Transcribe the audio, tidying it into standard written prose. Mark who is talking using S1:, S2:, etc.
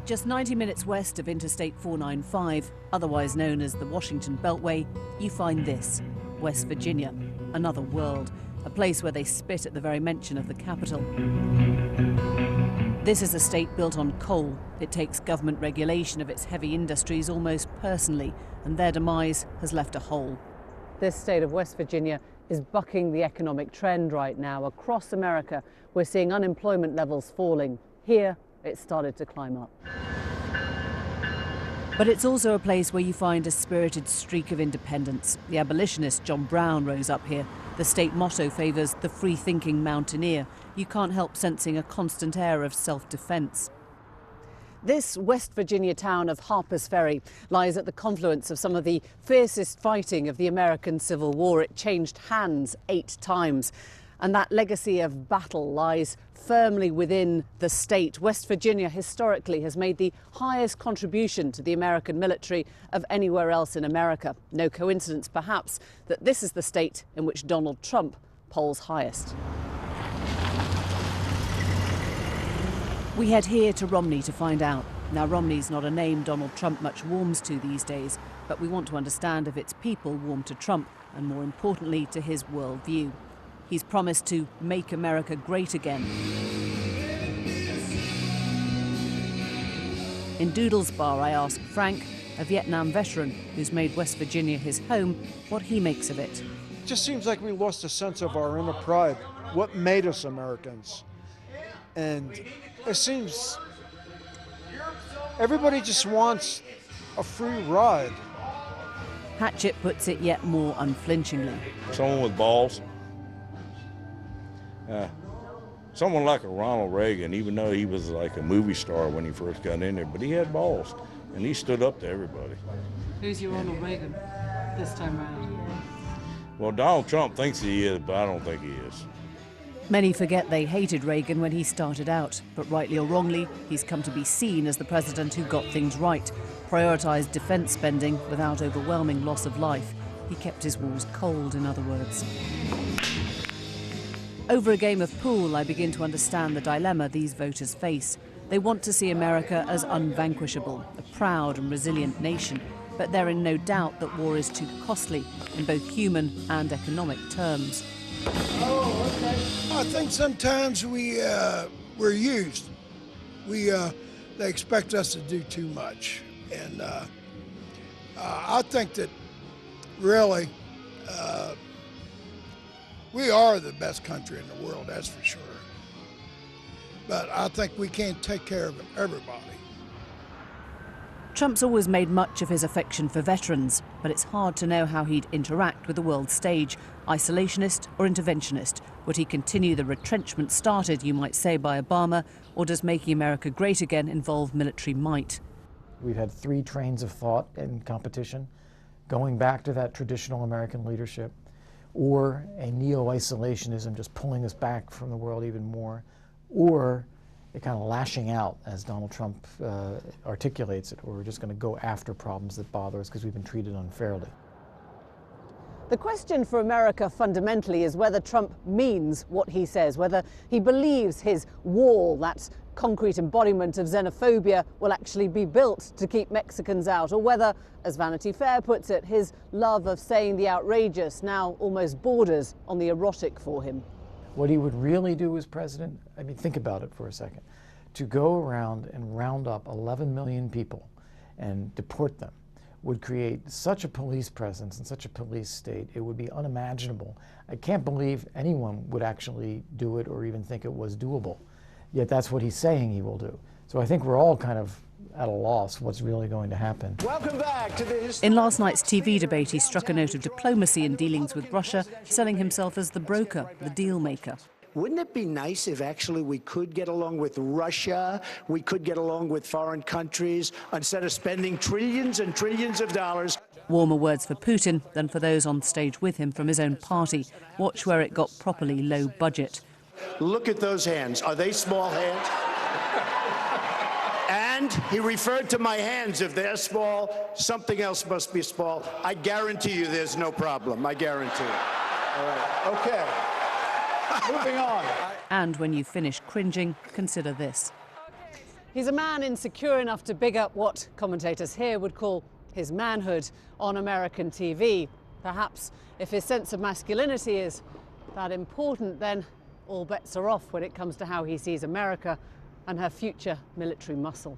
S1: Just 90 minutes west of Interstate 495, otherwise known as the Washington Beltway, you find this, West Virginia, another world, a place where they spit at the very mention of the capital. This is a state built on coal. It takes government regulation of its heavy industries almost personally, and their demise has left a hole. This state of West Virginia is bucking the economic trend right now. Across America, we're seeing unemployment levels falling. Here, it's started to climb up. But it's also a place where you find a spirited streak of independence. The abolitionist John Brown rose up here. The state motto favours the free-thinking mountaineer. You can't help sensing a constant air of self-defence. This West Virginia town of Harper's Ferry lies at the confluence of some of the fiercest fighting of the American Civil War. It changed hands 8 times. And that legacy of battle lies firmly within the state. West Virginia historically has made the highest contribution to the American military of anywhere else in America. No coincidence, perhaps, that this is the state in which Donald Trump polls highest. We head here to Romney to find out. Now, Romney's not a name Donald Trump much warms to these days, but we want to understand if its people warm to Trump, and more importantly, to his worldview. He's promised to make America great again. In Doodle's Bar, I ask Frank, a Vietnam veteran who's made West Virginia his home, what he makes of it.
S2: It just seems like we lost a sense of our inner pride, what made us Americans. And it seems everybody just wants a free ride.
S1: Hatchett puts it yet more unflinchingly.
S3: Someone with balls. Someone like a Ronald Reagan, even though he was like a movie star when he first got in there, but he had balls, and he stood up to everybody.
S1: Who's your Ronald Reagan this time around?
S3: Well, Donald Trump thinks he is, but I don't think he is.
S1: Many forget they hated Reagan when he started out, but rightly or wrongly, he's come to be seen as the president who got things right, prioritised defence spending without overwhelming loss of life. He kept his walls cold, in other words. Over a game of pool, I begin to understand the dilemma these voters face. They want to see America as unvanquishable, a proud and resilient nation, but they're in no doubt that war is too costly in both human and economic terms.
S4: Oh, okay. I think sometimes we're used. They expect us to do too much, and I think that really we are the best country in the world, that's for sure. But I think we can't take care of everybody.
S1: Trump's always made much of his affection for veterans, but it's hard to know how he'd interact with the world stage, isolationist or interventionist. Would he continue the retrenchment started, you might say, by Obama, or does making America great again involve military might?
S5: We've had 3 trains of thought in competition, going back to that traditional American leadership, or a neo-isolationism just pulling us back from the world even more, or a kind of lashing out, as Donald Trump articulates it, where we're just going to go after problems that bother us because we've been treated unfairly.
S1: The question for America fundamentally is whether Trump means what he says, whether he believes his wall, that concrete embodiment of xenophobia, will actually be built to keep Mexicans out, or whether, as Vanity Fair puts it, his love of saying the outrageous now almost borders on the erotic for him.
S5: What he would really do as president, I mean, think about it for a second, to go around and round up 11 million people and deport them would create such a police presence and such a police state, it would be unimaginable. I can't believe anyone would actually do it or even think it was doable. Yet that's what he's saying he will do. So I think we're all kind of at a loss what's really going to happen.
S6: Welcome back to the
S1: In last night's TV debate, he struck a note of diplomacy in dealings with Russia, selling himself as the broker, the deal maker.
S6: Wouldn't it be nice if actually we could get along with Russia, we could get along with foreign countries, instead of spending trillions and trillions of dollars?
S1: Warmer words for Putin than for those on stage with him from his own party. Watch where it got properly low budget.
S6: Look at those hands. Are they small hands? And he referred to my hands. If they're small, something else must be small. I guarantee you there's no problem. I guarantee it.
S7: All right. Okay. Moving on.
S1: And when you finish cringing, consider this. He's a man insecure enough to big up what commentators here would call his manhood on American TV. Perhaps if his sense of masculinity is that important, then all bets are off when it comes to how he sees America and her future military muscle.